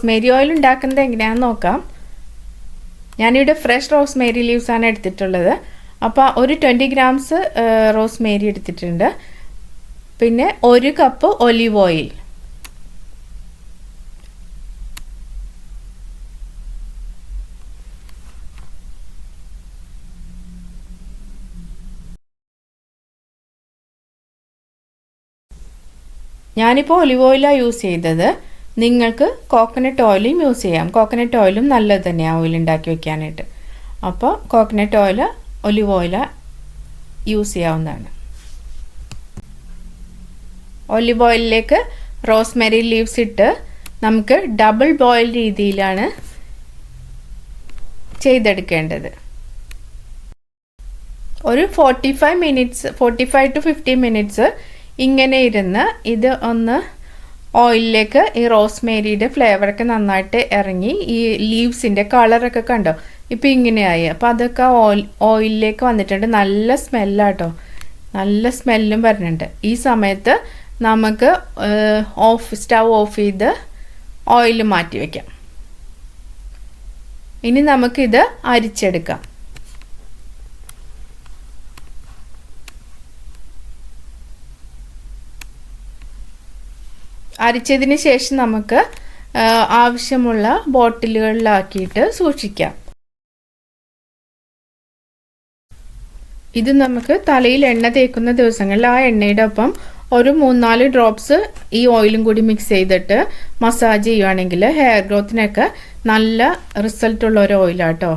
Rosemary oil ഉണ്ടാക്കുന്നത് എങ്ങനെയാണെന്ന് നോക്കാം. ഞാനിവിടെ ഫ്രഷ് റോസ്മേരി ലീവ്സാണ് എടുത്തിട്ടുള്ളത്. അപ്പോൾ ഒരു 20 ഗ്രാംസ് റോസ്മേരി എടുത്തിട്ടുണ്ട്. പിന്നെ 1 കപ്പ് ഒലിവ് ഓയിൽ, ഞാനിപ്പോൾ ഒലിവ് ഓയിലാണ് യൂസ് ചെയ്തത്. നിങ്ങൾക്ക് കോക്കനട്ട് ഓയിലും യൂസ് ചെയ്യാം. കോക്കനട്ട് ഓയിലും നല്ലത് തന്നെയാണ് ഓയിൽ ഉണ്ടാക്കി വെക്കാനായിട്ട്. അപ്പോൾ coconut oil, olive oil use ചെയ്യാവുന്നതാണ്. ഒലിവ് ഓയിലിലേക്ക് റോസ്മേരി ലീവ്സ് ഇട്ട് നമുക്ക് ഡബിൾ ബോയിൽ രീതിയിലാണ് ചെയ്തെടുക്കേണ്ടത്. ഒരു 45 to 50 മിനിറ്റ്സ് ഇങ്ങനെ ഇരുന്ന് ഇത് ഒന്ന് ഓയിലിലേക്ക് ഈ റോസ്മേരിയുടെ ഫ്ലേവറൊക്കെ നന്നായിട്ട് ഇറങ്ങി ഈ ലീവ്സിൻ്റെ കളറൊക്കെ കണ്ടോ ഇപ്പോൾ ഇങ്ങനെയായി. അപ്പോൾ അതൊക്കെ ഓയിലിലേക്ക് വന്നിട്ടുണ്ട്. നല്ല സ്മെല്ലാട്ടോ, നല്ല സ്മെല്ലും വരുന്നുണ്ട്. ഈ സമയത്ത് നമുക്ക് സ്റ്റൗ ഓഫ് ചെയ്ത് ഓയിൽ മാറ്റി വയ്ക്കാം. ഇനി നമുക്കിത് അരിച്ചെടുക്കാം. അരിച്ചതിന് ശേഷം നമുക്ക് ആവശ്യമുള്ള ബോട്ടിലുകളിലാക്കിയിട്ട് സൂക്ഷിക്കാം. ഇത് നമുക്ക് തലയിൽ എണ്ണ തേക്കുന്ന ദിവസങ്ങളിൽ ആ എണ്ണയുടെ ഒപ്പം ഒരു 3-4 ഡ്രോപ്സ് ഈ ഓയിലും കൂടി മിക്സ് ചെയ്തിട്ട് മസാജ് ചെയ്യുകയാണെങ്കിൽ ഹെയർ ഗ്രോത്തിനൊക്കെ നല്ല റിസൾട്ടുള്ള ഒരു ഓയിലാട്ടോ.